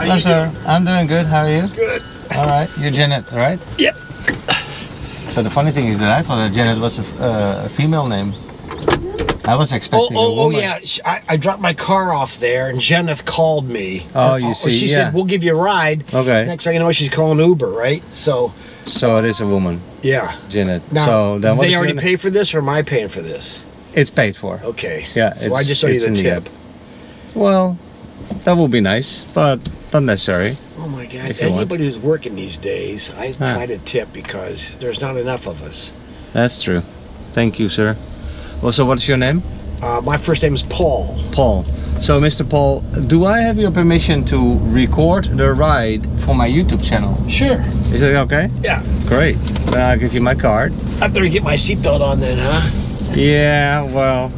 Hello, sir. I'm doing good. How are you? Good. All right. You're Janet, right? Yep. So the funny thing is that I thought that Janet was a female name. I was expecting a woman. Yeah. I dropped my car off there, and Jeneth called me. Oh, you see, She said, we'll give you a ride. Okay. Next thing you know, she's calling Uber, right? So it is a woman, yeah. Janet. Now, so then they already pay for this, or am I paying for this? It's paid for. Okay. Yeah. So I just owe you the tip. Well, that would be nice, but not necessary. Oh my God! Anybody who's working these days, I try to tip because there's not enough of us. That's true. Thank you, sir. Well, so what's your name? My first name is Paul. Paul. So, Mr. Paul, do I have your permission to record the ride for my YouTube channel? Sure. Is it okay? Yeah. Great. Then I'll give you my card. I better get my seatbelt on then, huh? Yeah, well,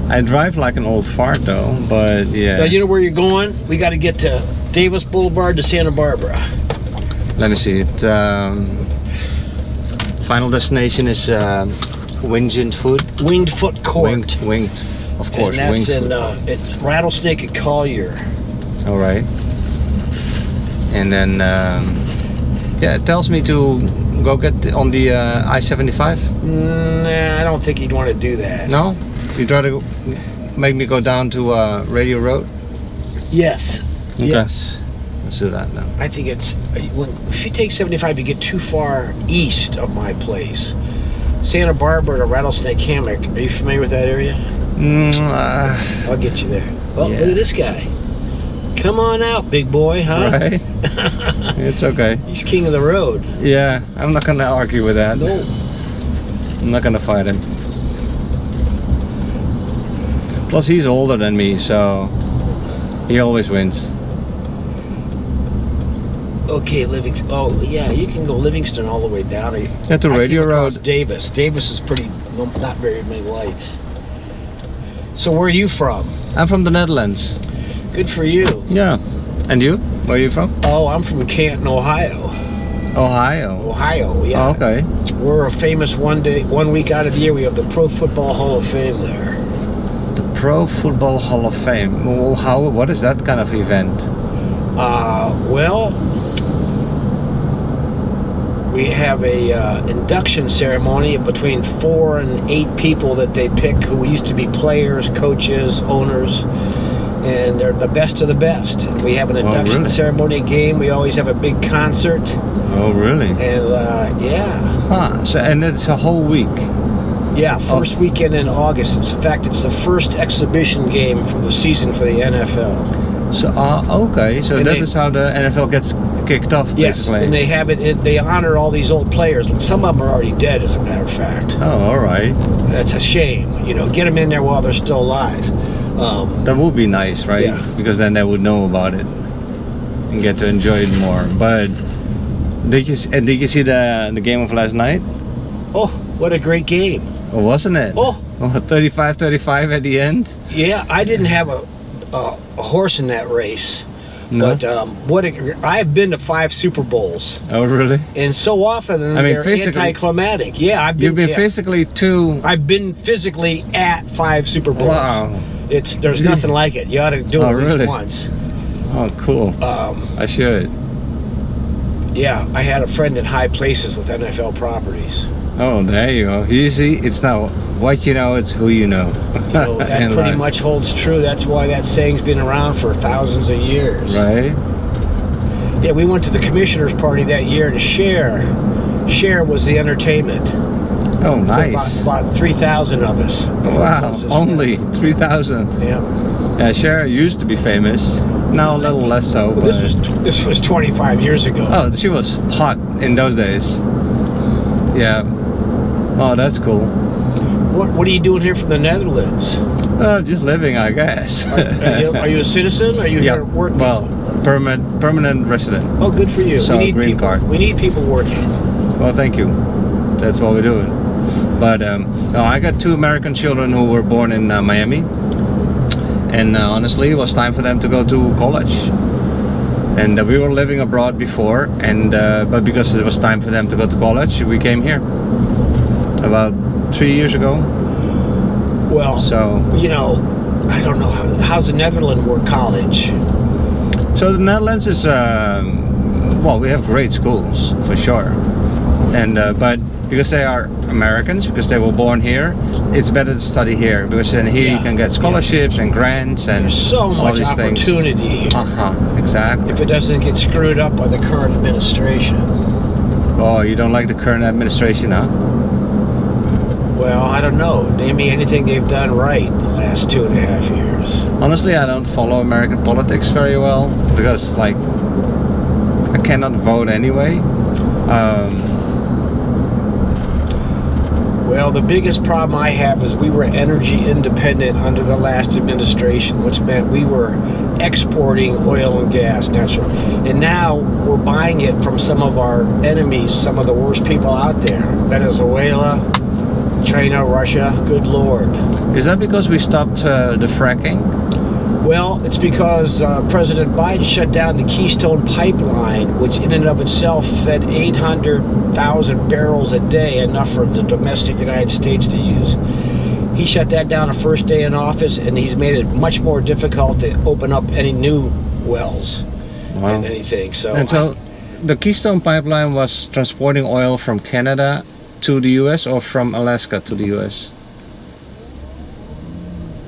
I drive like an old fart though, but yeah. Now, you know where you're going? We got to get to Davis Boulevard to Santa Barbara. Let me see it. Final destination is Winged Food. Winged Foot Court. Winged, of course. And that's Winged at Rattlesnake at Collier. All right. And then, yeah, it tells me to go get on the I-75. Nah, I don't think you'd want to do that. No? You'd rather make me go down to Radio Road? Yes. Okay. Yes. Let's do that now. I think it's if you take 75, you get too far east of my place. Santa Barbara to Rattlesnake Hammock. Are you familiar with that area? I'll get you there. Oh, yeah. Look at this guy. Come on out, big boy, huh? Right. It's okay. He's king of the road. Yeah, I'm not gonna argue with that. No. I'm not gonna fight him. Plus, he's older than me, so he always wins. Okay, Livingston. Oh, yeah, you can go Livingston all the way down. At the Radio Road. Davis. Davis is not very many lights. So where are you from? I'm from the Netherlands. Good for you. Yeah. And you? Where are you from? Oh, I'm from Canton, Ohio. Ohio, yeah. Oh, okay. We're a famous 1 week out of the year. We have the Pro Football Hall of Fame there. The Pro Football Hall of Fame. What is that kind of event? Well, we have a induction ceremony between 4 and 8 people that they pick who used to be players, coaches, owners, and they're the best of the best. And we have an induction ceremony game. We always have a big concert. Oh, really? And yeah. Huh. So, and it's a whole week. Yeah, first weekend in August. In fact, it's the first exhibition game for the season for the NFL. So, okay. So that is how the NFL gets kicked off, yes, basically. And they have it. They honor all these old players. Some of them are already dead, as a matter of fact. Oh, all right. That's a shame. You know, get them in there while they're still alive. That would be nice, right? Yeah. Because then they would know about it and get to enjoy it more. But did you see the game of last night? Oh, what a great game! Oh, wasn't it? Oh, 35-35 at the end. Yeah, I didn't have a horse in that race. No? But I've been to 5 Super Bowls. Oh, really? And so often they're anticlimactic. Yeah, you've been physically to. I've been physically at 5 Super Bowls. Wow. There's nothing like it. You ought to do it at least once. Oh, cool. I should. Yeah, I had a friend in high places with NFL properties. Oh, there you go. You see, it's not what you know, it's who you know. You know, that pretty much holds true. That's why that saying's been around for thousands of years. Right? Yeah, we went to the commissioner's party that year to Share. Share was the entertainment. Oh, nice. About 3,000 of us. Wow, only 3,000. Yeah. Yeah, Cher used to be famous. Now a little less so. Well, this was 25 years ago. Oh, she was hot in those days. Yeah. Oh, that's cool. What are you doing here from the Netherlands? Just living, I guess. Are you a citizen? Are you here working? Well, permanent resident. Oh, good for you. So we need green people, card. We need people working. Well, thank you. That's what we're doing. But no, I got 2 American children who were born in Miami, and honestly, it was time for them to go to college. And we were living abroad before, and but because it was time for them to go to college, we came here about 3 years ago. Well, so you know, I don't know how's the Netherlands work college. So the Netherlands is, well, we have great schools for sure, and but because they are Americans, because they were born here, it's better to study here because then here you can get scholarships and grants and there's so all much these opportunity things. Exactly. If it doesn't get screwed up by the current administration. Oh, you don't like the current administration, huh? Well, I don't know. Name me anything they've done right in the last 2.5 years. Honestly, I don't follow American politics very well because, like, I cannot vote anyway. Well, the biggest problem I have is we were energy independent under the last administration, which meant we were exporting oil and gas, natural. And now we're buying it from some of our enemies, some of the worst people out there. Venezuela, China, Russia, good Lord. Is that because we stopped the fracking? Well, it's because President Biden shut down the Keystone Pipeline, which in and of itself fed 800,000 barrels a day, enough for the domestic United States to use. He shut that down the first day in office, and he's made it much more difficult to open up any new wells and anything. So the Keystone Pipeline was transporting oil from Canada to the U.S. or from Alaska to the U.S.?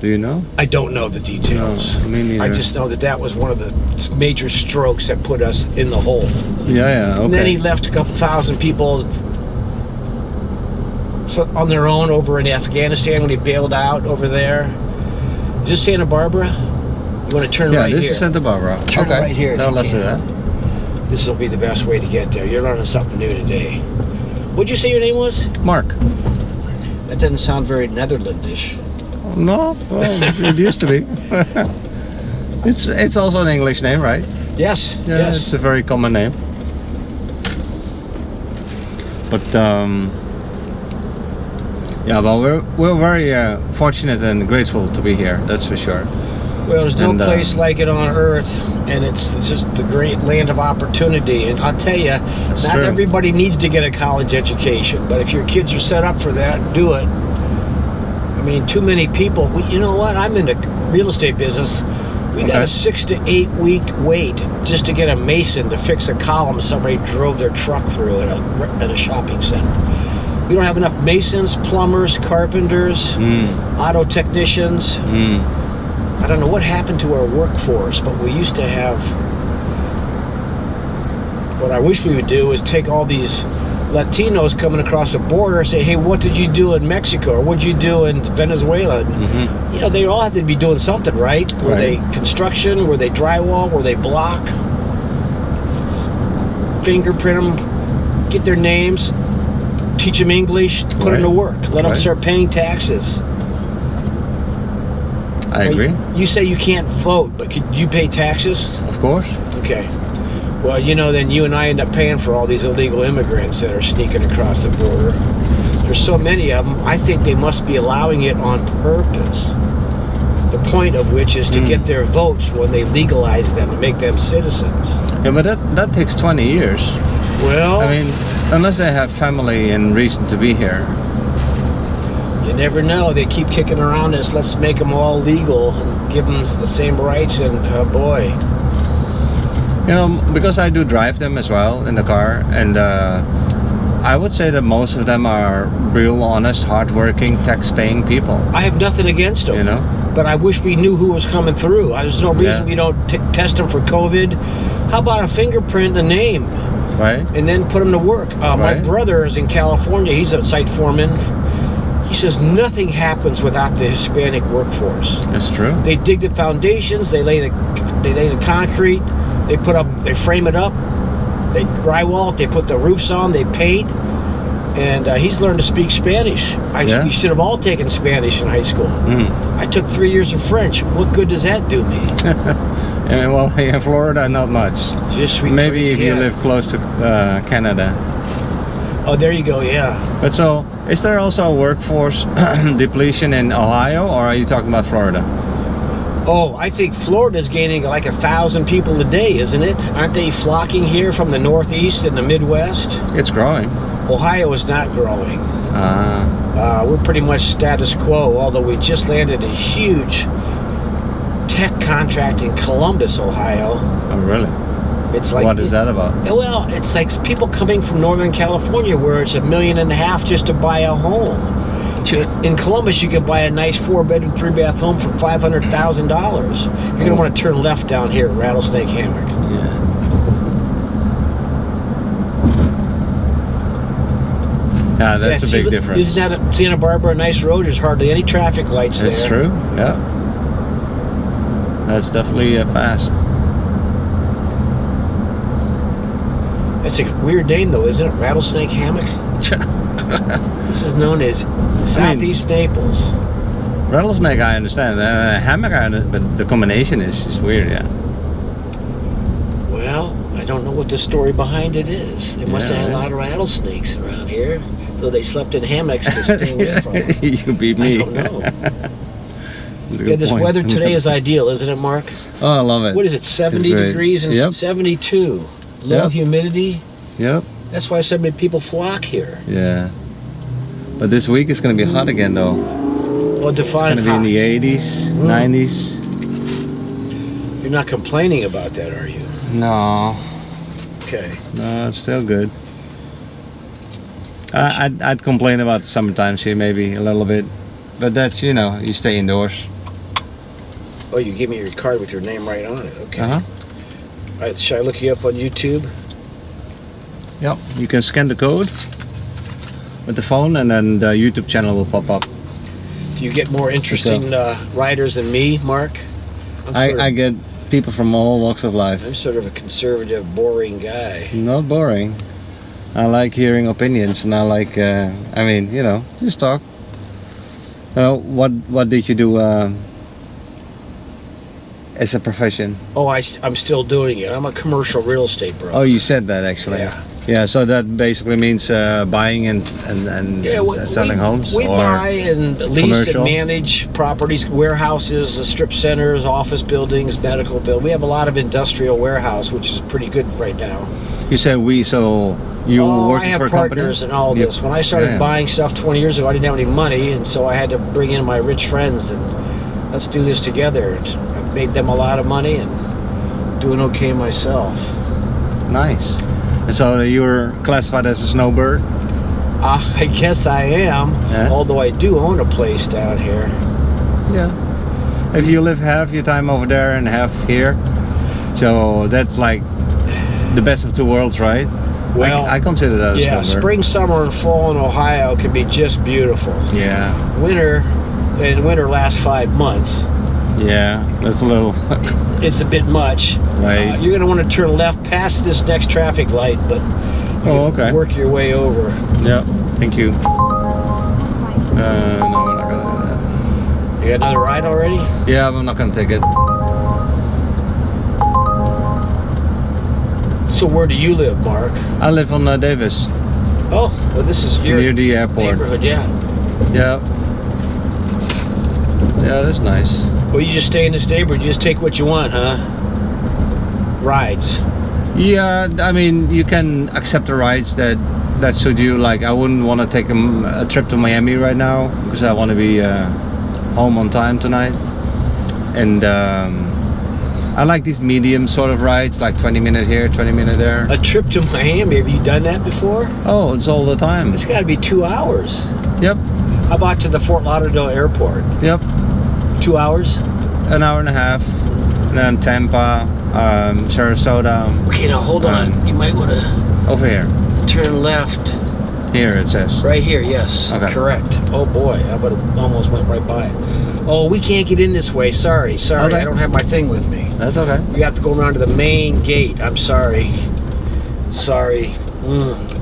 Do you know? I don't know the details. No, me neither. I just know that was one of the major strokes that put us in the hole. Yeah, okay. And then he left a couple thousand people on their own over in Afghanistan when he bailed out over there. Is this Santa Barbara? You want to turn right here? Yeah, this is Santa Barbara. Turn right here. No, let's do that. This will be the best way to get there. You're learning something new today. What'd you say your name was? Mark. That doesn't sound very Netherlandish. No, well, it used to be. It's also an English name, right? Yes. Yeah, yes. It's a very common name. But yeah, well, we're very fortunate and grateful to be here. That's for sure. Well, there's no place like it on Earth, and it's just the great land of opportunity. And I'll tell you, not everybody needs to get a college education, but if your kids are set up for that, do it. I mean, too many people. You know what? I'm in the real estate business. We got a 6 to 8 week wait just to get a mason to fix a column somebody drove their truck through at a shopping center. We don't have enough masons, plumbers, carpenters, auto technicians. I don't know what happened to our workforce, but we used to have. What I wish we would do is take all these Latinos coming across the border and say, hey, what did you do in Mexico? Or what did you do in Venezuela? You know, they all have to be doing something, right? Were they construction? Were they drywall? Were they block? Fingerprint them, get their names, teach them English, put them to work, let them start paying taxes. I agree. You say you can't vote, but could you pay taxes? Of course. Okay. Well, you know, then you and I end up paying for all these illegal immigrants that are sneaking across the border. There's so many of them, I think they must be allowing it on purpose. The point of which is to get their votes when they legalize them and make them citizens. Yeah, but that takes 20 years. Well, I mean, unless they have family and reason to be here. You never know. They keep kicking around this, let's make them all legal and give them the same rights, and boy. You know, because I do drive them as well in the car, and I would say that most of them are real, honest, hardworking, tax-paying people. I have nothing against them, you know, but I wish we knew who was coming through. There's no reason we don't test them for COVID. How about a fingerprint and a name? Right. And then put them to work. My brother is in California. He's a site foreman. He says nothing happens without the Hispanic workforce. That's true. They dig the foundations. They lay the concrete. They frame it up, they drywall it, they put the roofs on, they paint, and he's learned to speak Spanish. We should have all taken Spanish in high school. I took 3 years of French. What good does that do me? And well, in Florida, not much. Maybe if you live close to Canada. Oh, there you go, yeah. But so, is there also a workforce depletion in Ohio, or are you talking about Florida? Oh, I think Florida's gaining like 1,000 people a day, isn't it? Aren't they flocking here from the Northeast and the Midwest? It's growing. Ohio is not growing. We're pretty much status quo, although we just landed a huge pet contract in Columbus, Ohio. Oh, really? It's like, What is that about? Well, it's like people coming from Northern California where it's $1.5 million just to buy a home. In Columbus, you can buy a nice 4-bedroom, 3-bath home for $500,000. You're going to want to turn left down here at Rattlesnake Hammock. Yeah. Yeah, that's a big difference. Isn't that Santa Barbara a nice road? There's hardly any traffic lights there. That's true, yeah. That's definitely fast. It's a weird name, though, isn't it? Rattlesnake Hammock? This is known as Southeast Naples. Rattlesnake, I understand. Hammock, but the combination is just weird, yeah. Well, I don't know what the story behind it is. They must have had a lot of rattlesnakes around here, so they slept in hammocks to stay away from them. You beat me. I don't know. Yeah, this weather today is ideal, isn't it, Mark? Oh, I love it. What is it, 70 degrees and 72? Low humidity? Yep. That's why so many people flock here. Yeah. But this week it's going to be hot again, though. Well, define it's going to be in the 80s, 90s. You're not complaining about that, are you? No. Okay. No, it's still good. I'd complain about the summertime here maybe a little bit. But that's, you know, you stay indoors. Oh, you give me your card with your name right on it. Okay. Uh-huh. All right, should I look you up on YouTube? Yep. You can scan the code with the phone and then the YouTube channel will pop up. Do you get more interesting riders than me, Mark? I get people from all walks of life. I'm sort of a conservative, boring guy. Not boring. I like hearing opinions and I like, I mean, you know, just talk. What did you do as a profession? Oh, I'm still doing it. I'm a commercial real estate broker. Oh, you said that actually. Yeah. Yeah, so that basically means buying and selling homes? We buy and lease commercial? and manage properties, warehouses, strip centers, office buildings, medical buildings. We have a lot of industrial warehouse, which is pretty good right now. You said we, so you working for a company? I have partners in all this. When I started buying stuff 20 years ago, I didn't have any money, and so I had to bring in my rich friends and let's do this together. I've made them a lot of money and doing okay myself. Nice. And so you're classified as a snowbird? I guess I am, although I do own a place down here. Yeah. If you live half your time over there and half here, so that's like the best of two worlds, right? Well, I consider that a snowbird. Spring, summer, and fall in Ohio can be just beautiful. Yeah. Winter lasts 5 months. Yeah, that's a little... It's a bit much. Right. You're going to want to turn left past this next traffic light, but work your way over. Yeah, thank you. No, we're not going to do that. You got another ride already? Yeah, I'm not going to take it. So where do you live, Mark? I live on Davis. Oh, well, this is your near the airport. Neighborhood, yeah. Yeah. Yeah, that's nice. Well, you just stay in this neighborhood. You just take what you want, huh? Rides. Yeah, I mean, you can accept the rides that suit you. Like, I wouldn't want to take a trip to Miami right now because I want to be home on time tonight. And I like these medium sort of rides, like 20 minutes here, 20 minutes there. A trip to Miami? Have you done that before? Oh, it's all the time. It's got to be 2 hours. Yep. How about to the Fort Lauderdale airport? Yep. 2 hours? An hour and a half. And then Tampa, Sarasota. Okay, now hold on. You might want to... Over here. Turn left. Here it says. Right here, yes. Okay. Correct. Oh boy, I would have almost went right by it. Oh, we can't get in this way. Sorry. Okay. I don't have my thing with me. That's okay. We have to go around to the main gate. I'm sorry. Sorry.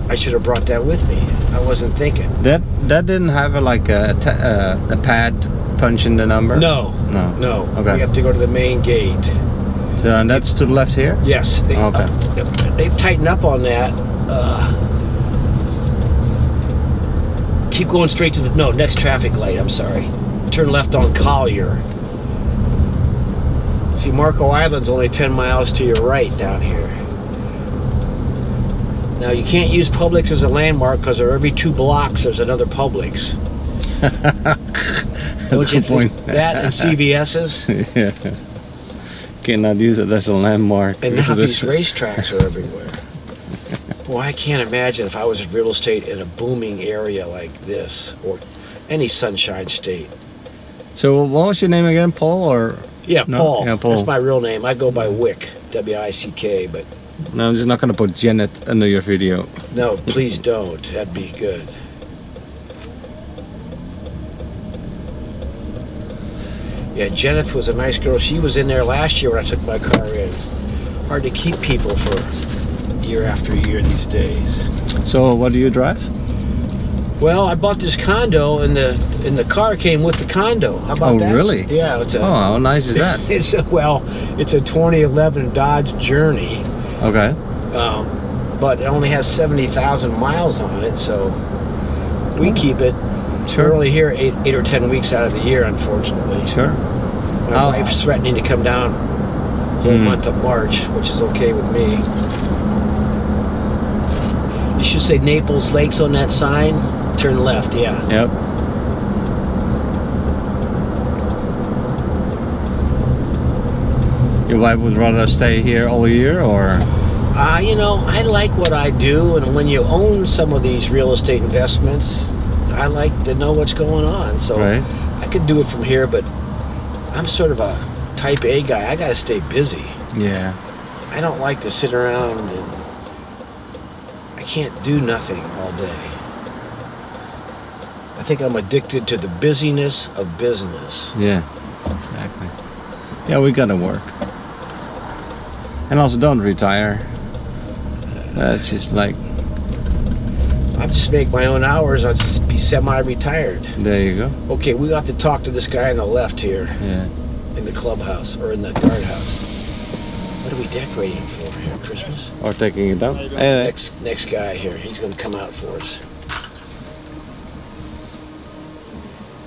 I should have brought that with me. I wasn't thinking. That didn't have a pad punching the number? No. Okay. We have to go to the main gate. So and that's to the left here? Yes. They've tightened up on that. Keep going straight to the next traffic light. I'm sorry. Turn left on Collier. See, Marco Island's only 10 miles to your right down here. Now, you can't use Publix as a landmark because every 2 blocks there's another Publix. Don't you think that and CVS's? Yeah. cannot use it as a landmark. And now because these it's- racetracks are everywhere. Boy, I can't imagine if I was in real estate in a booming area like this, or any sunshine state. So what was your name again, Paul or? Yeah, No? Paul. Yeah, Paul. That's my real name. I go by Wick, W-I-C-K, but No, I'm just not gonna put Janet under your video. no, please don't. That'd be good. Yeah, Jeneth was a nice girl. She was in there last year when I took my car in. It's hard to keep people for year after year these days. So what do you drive? Well, I bought this condo, and the car came with the condo. How about Oh, that? really? Yeah. It's a, Oh, how nice is that? it's a 2011 Dodge Journey, Okay. but it only has 70,000 miles on it, so we keep it. Sure. We're only here 8 or 10 weeks out of the year, unfortunately. Sure. My Oh. wife's threatening to come down the whole month of March, which is okay with me. You should say Naples Lakes on that sign. Turn left, yeah. Yep. Your wife would rather stay here all year, or? You know, I like what I do, and when you own some of these real estate investments, I like to know what's going on. So Right. I could do it from here, but I'm sort of a type A guy. I got to stay busy. Yeah. I don't like to sit around and I can't do nothing all day. I think I'm addicted to the busyness of business. Yeah. Exactly. Yeah, we gotta work. And also, don't retire. That's just like, I just make my own hours. I'd be semi-retired. there you go. Okay, we got to talk to this guy on the left here Yeah. in the clubhouse or in the guardhouse. What are we decorating for here? Christmas? Or taking it down. Hey, Next guy here. He's going to come out for us.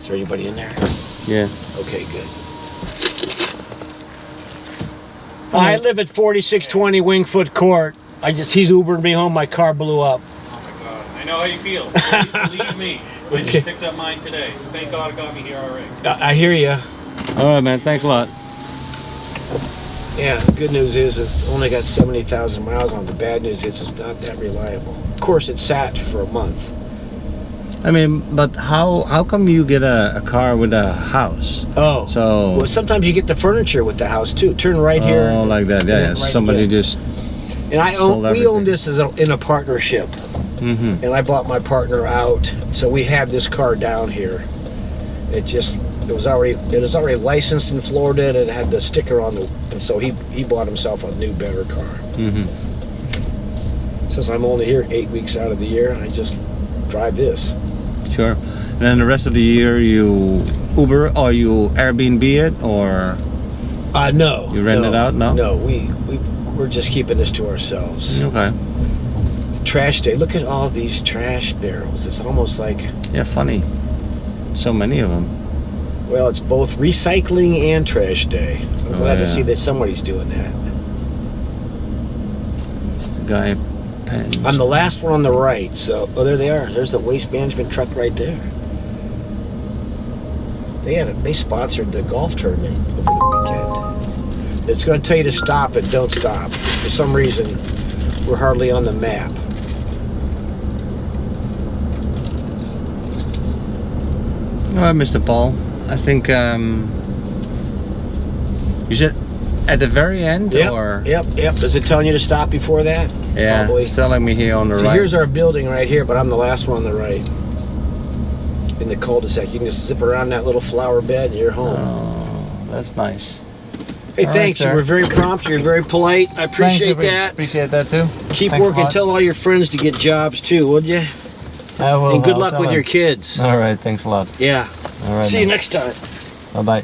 Is there anybody in there? yeah. Okay, good. I live at 4620 Wingfoot Court. He's Ubered me home. My car blew up. Oh my God, I know how you feel. Believe me, I Okay. just picked up mine today. Thank God it got me here already. I hear you. All right, man. Thanks a lot. Yeah, the good news is it's only got 70,000 miles on it. The bad news is it's not that reliable. Of course, it sat for a month. I mean, but how come you get a car with a house? Oh. So. Well, sometimes you get the furniture with the house, too. Turn right here. Oh, like that. and Yeah. then Yeah. right Somebody again. just. And sold we own everything. this in a partnership. Mm-hmm. And I bought my partner out. So we have this car down here. It was already licensed in Florida, and it had the sticker on the, and so he bought himself a new, better car. Mm-hmm. Since I'm only here 8 weeks out of the year, I just drive this. Sure. And then the rest of the year you Uber or you Airbnb it, or No. You rent it out? No? No, we're just keeping this to ourselves. okay. Trash day. Look at all these trash barrels. It's almost like, Yeah, funny. So many of them. well, it's both recycling and trash day. I'm Oh, glad to yeah. see that somebody's doing that. It's the guy. Pens. I'm the last one on the right, so there they are. There's the waste management truck right there. They sponsored the golf tournament over the weekend. It's going to tell you to stop and don't stop. For some reason, we're hardly on the map. All right, Mr. Paul. I think you said at the very end, or Yep. Is it telling you to stop before that? yeah, Probably. it's telling me here on the So right. here's our building right here, but I'm the last one on the right. In the cul-de-sac. You can just zip around that little flower bed and you're home. Oh, that's nice. Hey, all right, thanks. You sir. were very prompt. You're very polite. I appreciate that. Appreciate that too. Keep Thanks a working. lot. Tell all your friends to get jobs too, would you? I will. And good I'll luck tell with them. your kids. All right, thanks a lot. Yeah. All right. See you next time. Bye bye.